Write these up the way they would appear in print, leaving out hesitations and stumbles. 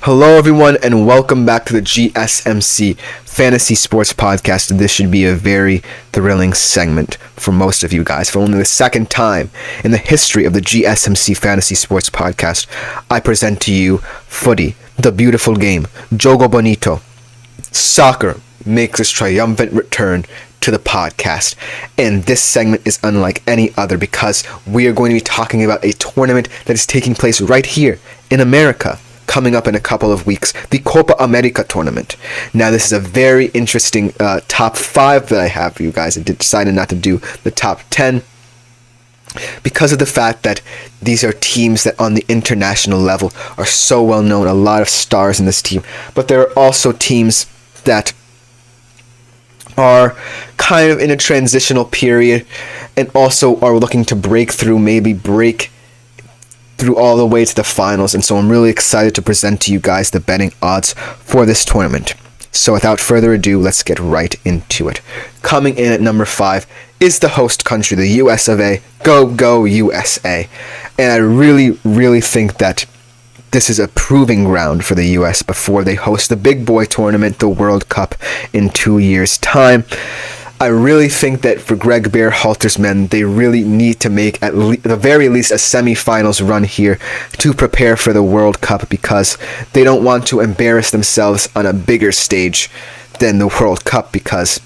Hello, everyone, and welcome back to the GSMC Fantasy Sports Podcast. This should be a very thrilling segment for most of you guys. For only the second time in the history of the GSMC Fantasy Sports Podcast, I present to you footy, the beautiful game, Jogo Bonito. Soccer makes its triumphant return to the podcast, and this segment is unlike any other because we are going to be talking about a tournament that is taking place right here in America, coming up in a couple of weeks, the Copa America tournament. Now, this is a very interesting top 5 that I have for you guys. I decided not to do the top 10 because of the fact that these are teams that on the international level are so well known, a lot of stars in this team, but there are also teams that are kind of in a transitional period and also are looking to break through, maybe break through all the way to the finals. And so I'm really excited to present to you guys the betting odds for this tournament. So without further ado, let's get right into it. Coming in at number 5 is the host country, the US of A. Go USA. And I really think that this is a proving ground for the US before they host the big boy tournament, the World Cup, in 2 years' time. I really think that for Greg Berhalter's men, they really need to make at the very least a semi-finals run here to prepare for the World Cup, because they don't want to embarrass themselves on a bigger stage than the World Cup, because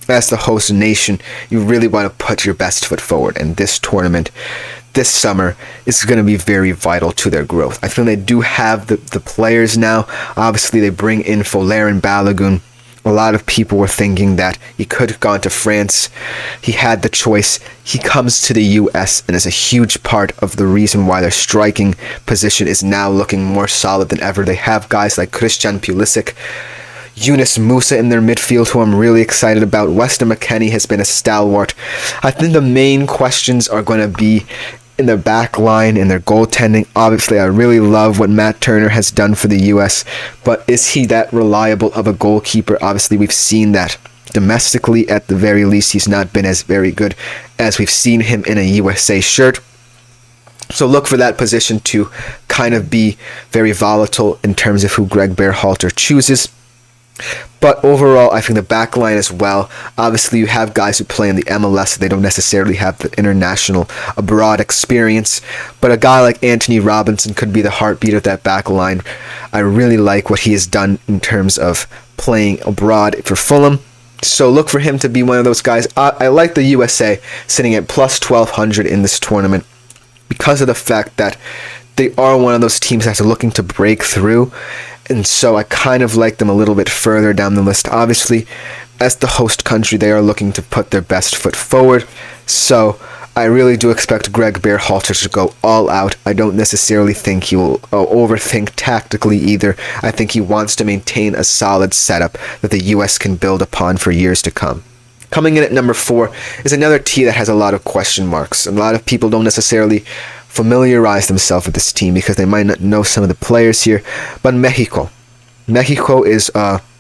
as the host nation, you really want to put your best foot forward, and this tournament this summer is going to be very vital to their growth. I think they do have the players now. Obviously, they bring in Folarin Balogun. A lot of people were thinking that he could have gone to France. He had the choice. He comes to the US and is a huge part of the reason why their striking position is now looking more solid than ever. They have guys like Christian Pulisic, Yunus Musa in their midfield, who I'm really excited about. Weston McKennie has been a stalwart. I think the main questions are going to be in their back line and their goaltending. Obviously, I really love what Matt Turner has done for the US, but is he that reliable of a goalkeeper? Obviously, we've seen that domestically. At the very least, he's not been as very good as we've seen him in a USA shirt. So look for that position to kind of be very volatile in terms of who Greg Berhalter chooses. But overall, I think the back line as well. Obviously, you have guys who play in the MLS. They don't necessarily have the international abroad experience. But a guy like Anthony Robinson could be the heartbeat of that back line. I really like what he has done in terms of playing abroad for Fulham. So look for him to be one of those guys. I like the USA sitting at plus 1,200 in this tournament because of the fact that they are one of those teams that's looking to break through. And so I kind of like them a little bit further down the list. Obviously, as the host country, they are looking to put their best foot forward. So I really do expect Greg Berhalter to go all out. I don't necessarily think he will overthink tactically either. I think he wants to maintain a solid setup that the US can build upon for years to come. Coming in at number 4 is another team that has a lot of question marks. A lot of people don't necessarily familiarize themselves with this team because they might not know some of the players here. But Mexico is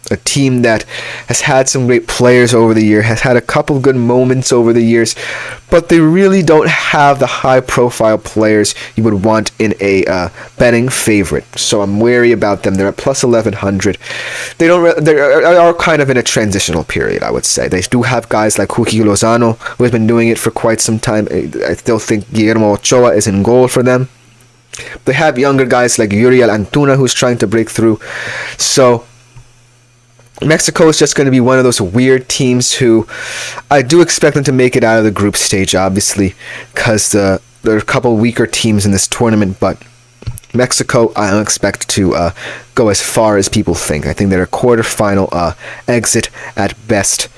a team that has had some great players over the year, has had a couple good moments over the years, but they really don't have the high-profile players you would want in a betting favorite. So I'm wary about them. They're at plus 1,100. They are kind of in a transitional period, I would say. They do have guys like Huki Lozano, who has been doing it for quite some time. I still think Guillermo Ochoa is in goal for them. They have younger guys like Uriel Antuna, who's trying to break through. So Mexico is just going to be one of those weird teams who I do expect them to make it out of the group stage, obviously, because there are a couple weaker teams in this tournament, but Mexico, I don't expect to go as far as people think. I think they're a quarterfinal exit at best,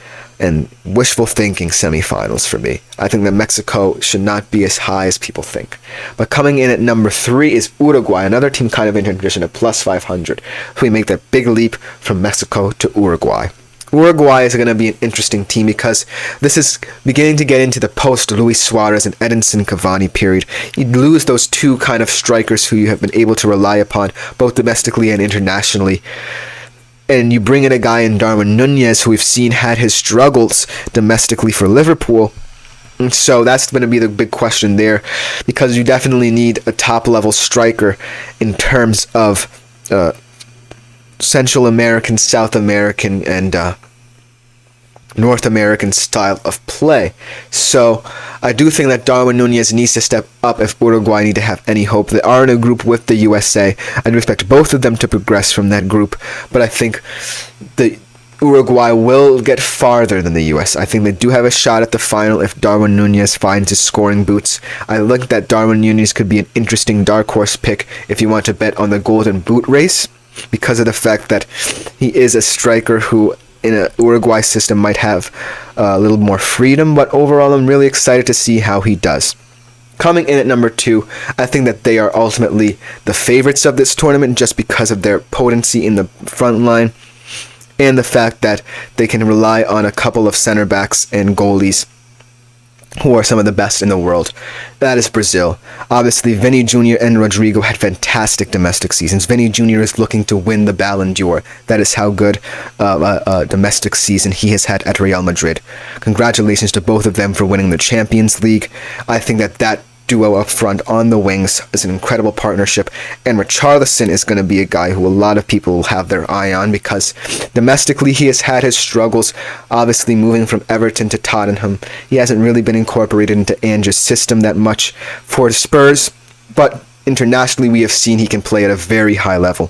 and wishful thinking semifinals for me. I think that Mexico should not be as high as people think. But coming in at number 3 is Uruguay, another team kind of in transition at plus 500. So we make that big leap from Mexico to Uruguay. Uruguay is going to be an interesting team because this is beginning to get into the post-Luis Suarez and Edinson Cavani period. You lose those two kind of strikers who you have been able to rely upon both domestically and internationally. And you bring in a guy in Darwin Nunez, who we've seen had his struggles domestically for Liverpool. And so that's going to be the big question there, because you definitely need a top-level striker in terms of Central American, South American, and North American style of play. So I do think that Darwin Nunez needs to step up if Uruguay need to have any hope. They are in a group with the USA. I do expect both of them to progress from that group, but I think the Uruguay will get farther than the US. I think they do have a shot at the final if Darwin Nunez finds his scoring boots. I think that Darwin Nunez could be an interesting dark horse pick if you want to bet on the Golden Boot race, because of the fact that he is a striker who in a Uruguay system might have a little more freedom, but overall I'm really excited to see how he does. Coming in at number 2, I think that they are ultimately the favorites of this tournament just because of their potency in the front line and the fact that they can rely on a couple of center backs and goalies who are some of the best in the world. That is Brazil. Obviously, Vini Jr. and Rodrigo had fantastic domestic seasons. Vini Jr. is looking to win the Ballon d'Or. That is how good a domestic season he has had at Real Madrid. Congratulations to both of them for winning the Champions League. I think that duo up front on the wings is an incredible partnership, and Richarlison is going to be a guy who a lot of people will have their eye on because domestically he has had his struggles. Obviously, moving from Everton to Tottenham, he hasn't really been incorporated into Ange's system that much for Spurs, but internationally we have seen he can play at a very high level,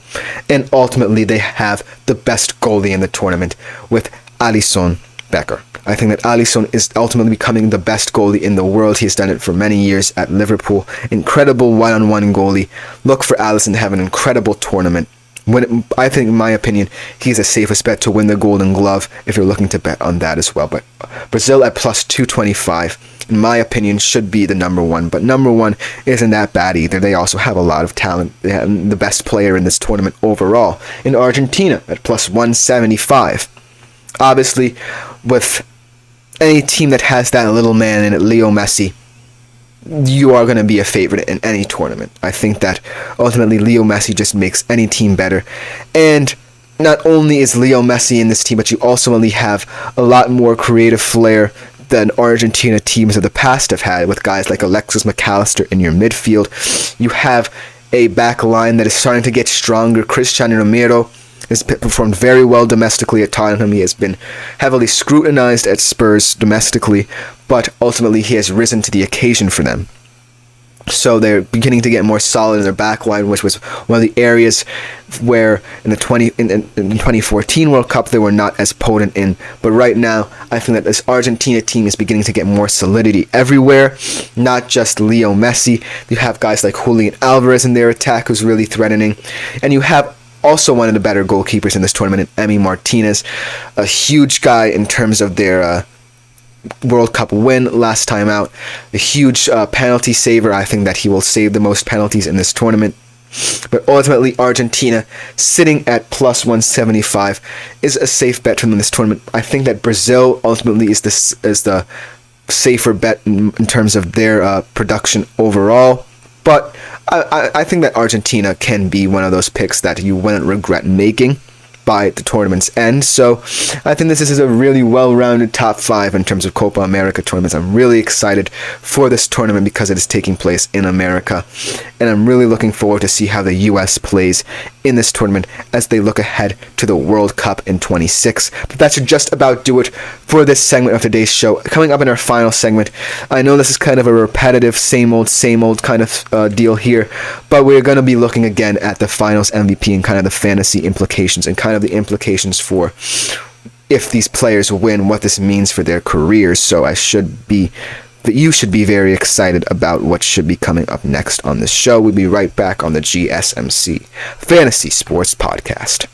and ultimately they have the best goalie in the tournament with Alisson Becker. I think that Alisson is ultimately becoming the best goalie in the world. He has done it for many years at Liverpool. Incredible one-on-one goalie. Look for Alisson to have an incredible tournament. I think, in my opinion, he's the safest bet to win the Golden Glove if you're looking to bet on that as well. But Brazil at plus 225, in my opinion, should be the number 1. But number 1 isn't that bad either. They also have a lot of talent. They have the best player in this tournament overall in Argentina at plus 175. Obviously, with any team that has that little man in it, Leo Messi, you are going to be a favorite in any tournament. I think that ultimately Leo Messi just makes any team better. And not only is Leo Messi in this team, but you also only have a lot more creative flair than Argentina teams of the past have had, with guys like Alexis McAllister in your midfield. You have a back line that is starting to get stronger. Cristiano Romero has performed very well domestically at Tottenham. He has been heavily scrutinized at Spurs domestically, but ultimately he has risen to the occasion for them. So they're beginning to get more solid in their back line, which was one of the areas where in the 2014 World Cup they were not as potent in. But right now, I think that this Argentina team is beginning to get more solidity everywhere, not just Leo Messi. You have guys like Julian Alvarez in their attack who's really threatening, and you have also one of the better goalkeepers in this tournament, Emi Martinez, a huge guy in terms of their World Cup win last time out. A huge penalty saver. I think that he will save the most penalties in this tournament. But ultimately, Argentina, sitting at plus 175, is a safe bet from this tournament. I think that Brazil ultimately is the safer bet in terms of their production overall. But I think that Argentina can be one of those picks that you wouldn't regret making by the tournament's end. So I think this is a really well-rounded top 5 in terms of Copa America tournaments. I'm really excited for this tournament because it is taking place in America, and I'm really looking forward to see how the U.S. plays in this tournament as they look ahead to the World Cup in 26. But that should just about do it for this segment of today's show. Coming up in our final segment, I know this is kind of a repetitive, same old kind of deal here, but we're going to be looking again at the finals MVP and kind of the fantasy implications and kind of the implications for if these players win, what this means for their careers. So you should be very excited about what should be coming up next on this show. We'll be right back on the GSMC Fantasy Sports Podcast.